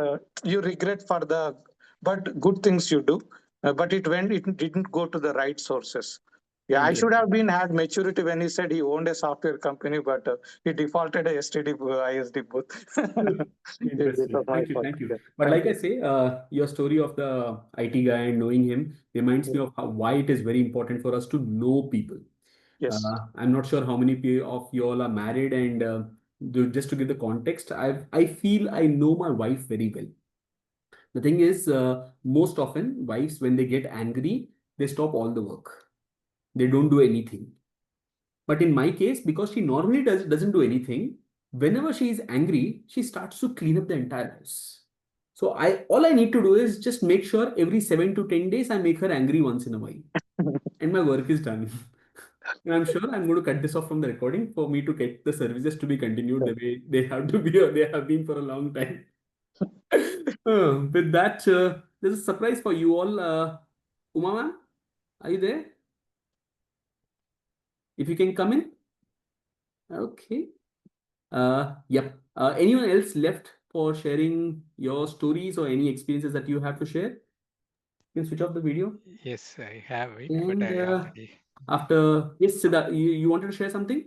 you regret for the but good things you do, but it didn't go to the right sources. Yeah, I should have Interesting. been had maturity when he said he owned a software company, but he defaulted a STD, ISD both. It Interesting. was my fault. Thank you. Yeah, But thank like I you. say, your story of the IT guy and knowing him reminds me of why it is very important for us to know people. Yes. I'm not sure how many of you all are married, and just to give the context, I feel I know my wife very well. The thing is, most often wives, when they get angry, they stop all the work. They don't do anything. But in my case, because she normally doesn't do anything, whenever she is angry, she starts to clean up the entire house. So I all I need to do is just make sure every 7 to 10 days I make her angry once in a while, and my work is done. And I'm sure I'm going to cut this off from the recording for me to get the services to be continued the way they have to be or they have been for a long time. With that, there's a surprise for you all. Uma ma'am, are you there? If you can come in. Okay. Yep. Anyone else left for sharing your stories or any experiences that you have to share? You can switch off the video. Yes, I have it, but And I already. yes, Siddha, you wanted to share something?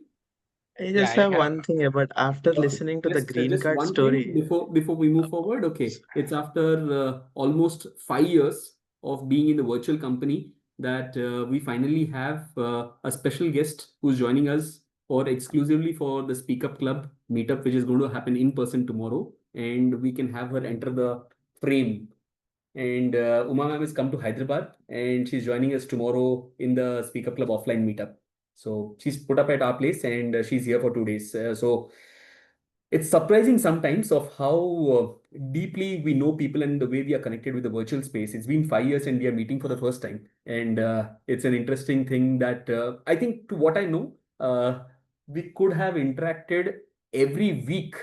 I Yeah, just I have have. one thing about after Okay, listening to the green just card one thing story. before we move forward. Okay, it's after almost 5 years of being in the virtual company that we finally have a special guest who's joining us or exclusively for the Speak Up Club meetup, which is going to happen in person tomorrow, and we can have her enter the frame. And Uma ma'am has come to Hyderabad, and she's joining us tomorrow in the Speak Up Club offline meetup. So she's put up at our place, and she's here for 2 days. So it's surprising sometimes of how deeply we know people and the way we are connected with the virtual space. It's been 5 years and we are meeting for the first time, and it's an interesting thing that I think, to what I know, we could have interacted every week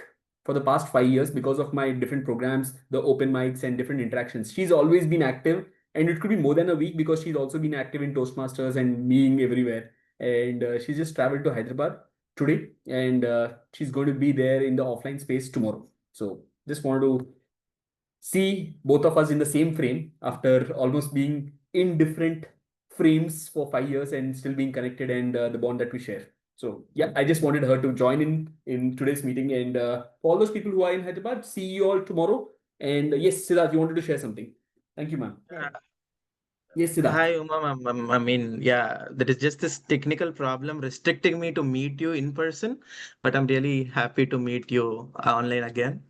for the past 5 years because of my different programs, the open mics and different interactions. She's always been active, and it could be more than a week because she's also been active in Toastmasters and being everywhere. And she's just traveled to Hyderabad today, and she's going to be there in the offline space tomorrow. So just wanted to see both of us in the same frame after almost being in different frames for 5 years and still being connected, and the bond that we share. So yeah, I just wanted her to join in today's meeting, and for all those people who are in Hyderabad, see you all tomorrow. And yes, Siddharth, you wanted to share something. Thank you, ma'am. Yes, Siddharth. Hi, Uma, I mean, yeah, there is just this technical problem restricting me to meet you in person, but I'm really happy to meet you online again.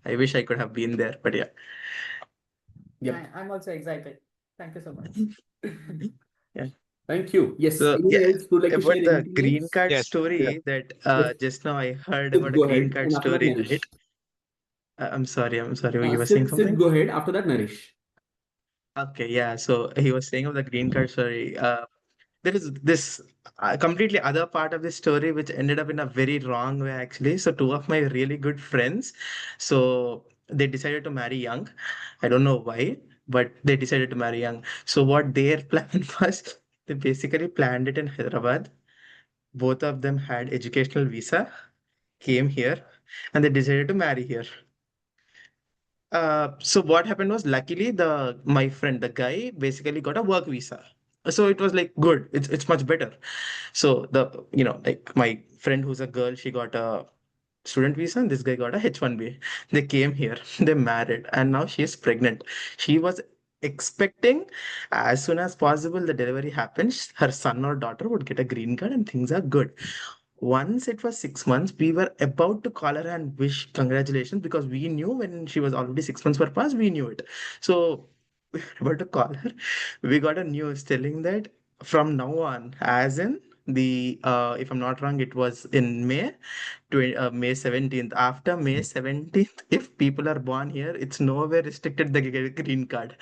I wish I could have been there, but yeah. Yep. I'm also excited. Thank you so much. Yeah. Thank you. Yes. So Anyone yeah, else would like to about share the anything green else? card Yes. Yeah. story that Yes. just now I heard Sid, about a go green ahead. card And after that, story, right? Naresh. I'm sorry, you were saying Sid, something? go ahead. After that, Naresh. Okay, yeah. So he was saying of the green card story. There is this completely other part of the story which ended up in a very wrong way, actually. So two of my really good friends, so they decided to marry young. I don't know why, but they decided to marry young. So what their plan was, they basically planned it in Hyderabad. Both of them had educational visa, came here, and they decided to marry here. So what happened was, luckily, my friend, the guy, basically got a work visa. So it was like good. It's much better. So like my friend who's a girl, she got a student visa, and this guy got a H1B. They came here, they married, and now she is pregnant. She was expecting as soon as possible the delivery happens, her son or daughter would get a green card and things are good. Once it was 6 months, we were about to call her and wish congratulations because we knew when she was already 6 months were passed, we knew it. So we were about to call her. We got a news telling that from now on, as in the if I'm not wrong, it was in May 17th. After May 17th, if people are born here, it's nowhere restricted they get a green card.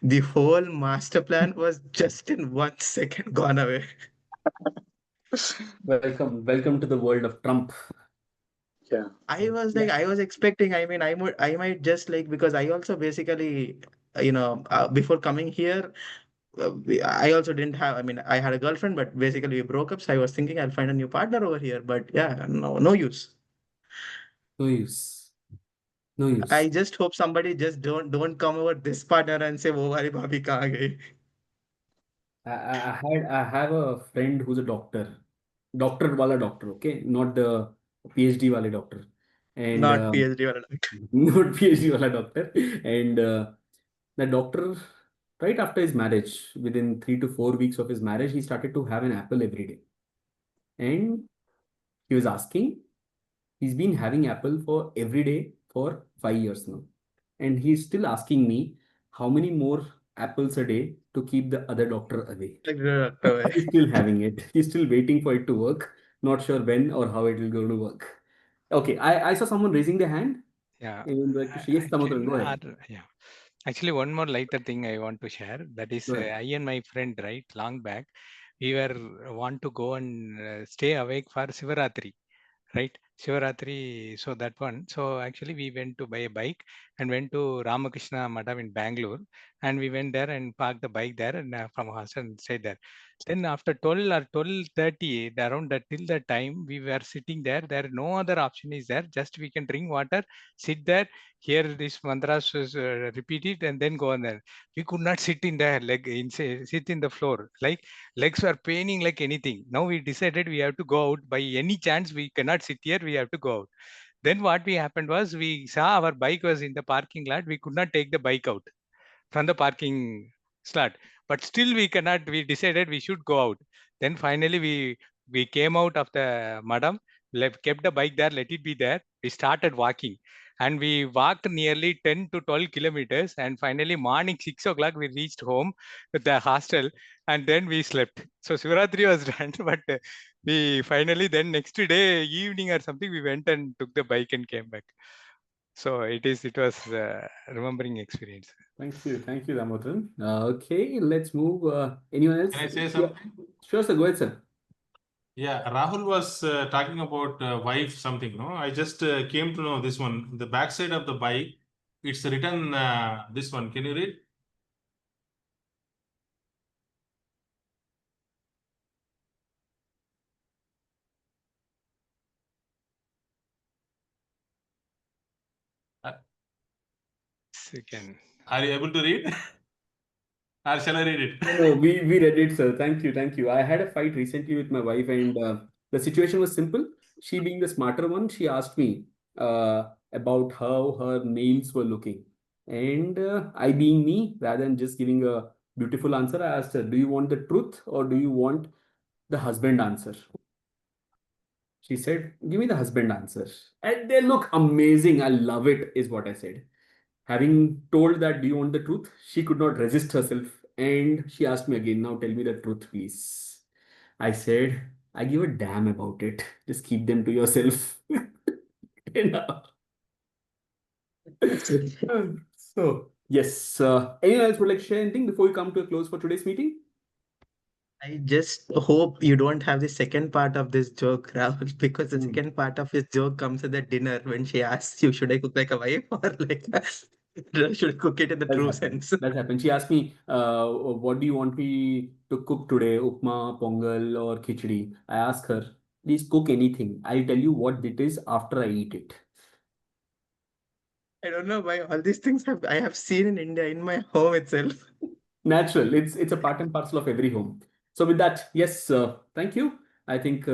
The whole master plan was just in 1 second gone away. Welcome to the world of Trump. Yeah. I was expecting, I might just like, because I also basically, before coming here, I also didn't have, I had a girlfriend, but basically we broke up. So I was thinking I'll find a new partner over here, but yeah, no use. No use. No use. I just hope somebody just don't come over this partner and say, "Oh, हमारी भाभी कहाँ गई?" I have a friend who's a doctor wala doctor, okay, not the PhD wale doctor, and Not PhD वाला doctor. not PhD wala doctor, and the doctor, right after his marriage, within 3 to 4 weeks of his marriage, he started to have an apple every day, and he was asking, he's been having apple for every day for 5 years now, and he's still asking me how many more apples a day to keep the other doctor away. Like the doctor. He's still having it. He's still waiting for it to work. Not sure when or how it will go to work. Okay, I saw someone raising their hand. Yeah. And like, yes, Tamotran, go ahead. Yeah. Actually, one more lighter thing I want to share. That is, Go ahead. I and my friend, right, long back, we were want to go and stay awake for Sivaratri, right? Shivaratri, so that one. So actually, we went to buy a bike and went to Ramakrishna Madam in Bangalore, and we went there and parked the bike there and from hostel and stayed there. Then after 12 or 12:30, around that till that time, we were sitting there. There no other option is there. Just we can drink water, sit there, hear this mantras repeated, and then go on there. We could not sit in the sit in the floor. Like legs were paining like anything. Now we decided we have to go out. By any chance, we cannot sit here. We have to go out. Then what we happened was we saw our bike was in the parking lot. We could not take the bike out from the parking slot, but still we cannot. We decided we should go out. Then finally we came out of the madam, kept the bike there, let it be there. We started walking, and we walked nearly 10 to 12 kilometers, and finally morning 6 o'clock we reached home with the hostel, and then we slept. So Shivaratri was done, but we finally then next day evening or something we went and took the bike and came back. So it was remembering experience. Thank you, Damodran. Okay, let's move. Anyone else? Can I say something? Sure, sir. Go ahead, sir. Yeah, Rahul was talking about wife something, no? I just came to know this one. The backside of the bike, it's written this one. Can you read? You can. Are you able to read? Or shall I read it? No, we read it, sir. Thank you. I had a fight recently with my wife, and the situation was simple. She, being the smarter one, she asked me about how her nails were looking, and I, being me, rather than just giving a beautiful answer, I asked her, "Do you want the truth or do you want the husband answer?" She said, "Give me the husband answer," and they look amazing. I love it, is what I said. Having told that, "Do you want the truth?" she could not resist herself, and she asked me again, "Now tell me the truth, please." I said, "I give a damn about it. Just keep them to yourself." You know? So, yes. Anyone else would like to share anything before we come to a close for today's meeting? I just hope you don't have the second part of this joke, Rahul, because the second part of his joke comes at the dinner when she asks you, should I cook like a wife or like should I cook it in the true sense? That happened. She asked me, "What do you want me to cook today? Upma, pongal, or khichdi?" I asked her, "Please cook anything. I'll tell you what it is after I eat it." I don't know why all these things I have seen in India in my home itself. Natural. It's a part and parcel of every home. So with that, yes, thank you. I think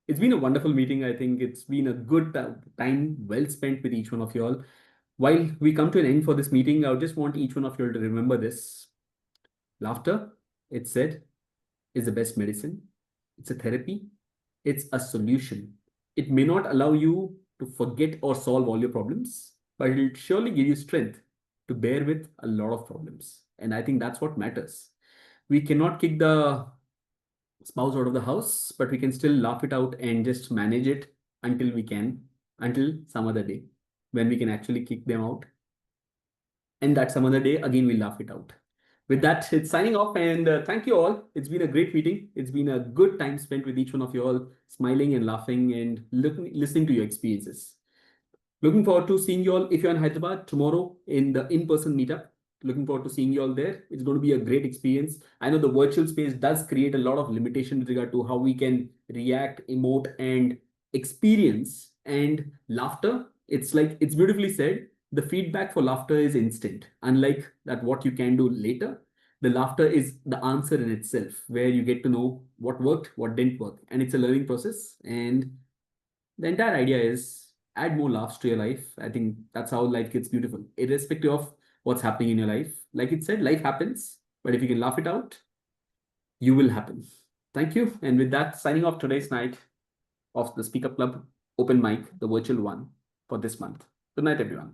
It's been a wonderful meeting. I think it's been a good time well spent with each one of you all. While we come to an end for this meeting, I would just want each one of you all to remember this. Laughter, it's said, is the best medicine. It's a therapy. It's a solution. It may not allow you to forget or solve all your problems, but it'll surely give you strength to bear with a lot of problems. And I think that's what matters. We cannot kick the spouse out of the house, but we can still laugh it out and just manage it until we can, until some other day when we can actually kick them out. And that some other day, again, we'll laugh it out. With that, it's signing off, and thank you all. It's been a great meeting. It's been a good time spent with each one of you all, smiling and laughing and listening to your experiences. Looking forward to seeing you all if you're in Hyderabad tomorrow in the in-person meetup. Looking forward to seeing you all there. It's going to be a great experience. I know the virtual space does create a lot of limitation with regard to how we can react, emote, and experience. And laughter, it's like it's beautifully said. The feedback for laughter is instant, unlike that what you can do later. The laughter is the answer in itself, where you get to know what worked, what didn't work, and it's a learning process. And the entire idea is add more laughs to your life. I think that's how life gets beautiful, irrespective of what's happening in your life. Like it said, life happens, but if you can laugh it out, you will happen. Thank you. And with that, signing off today's night of the Speak Up Club open mic, the virtual one for this month. Good night, everyone.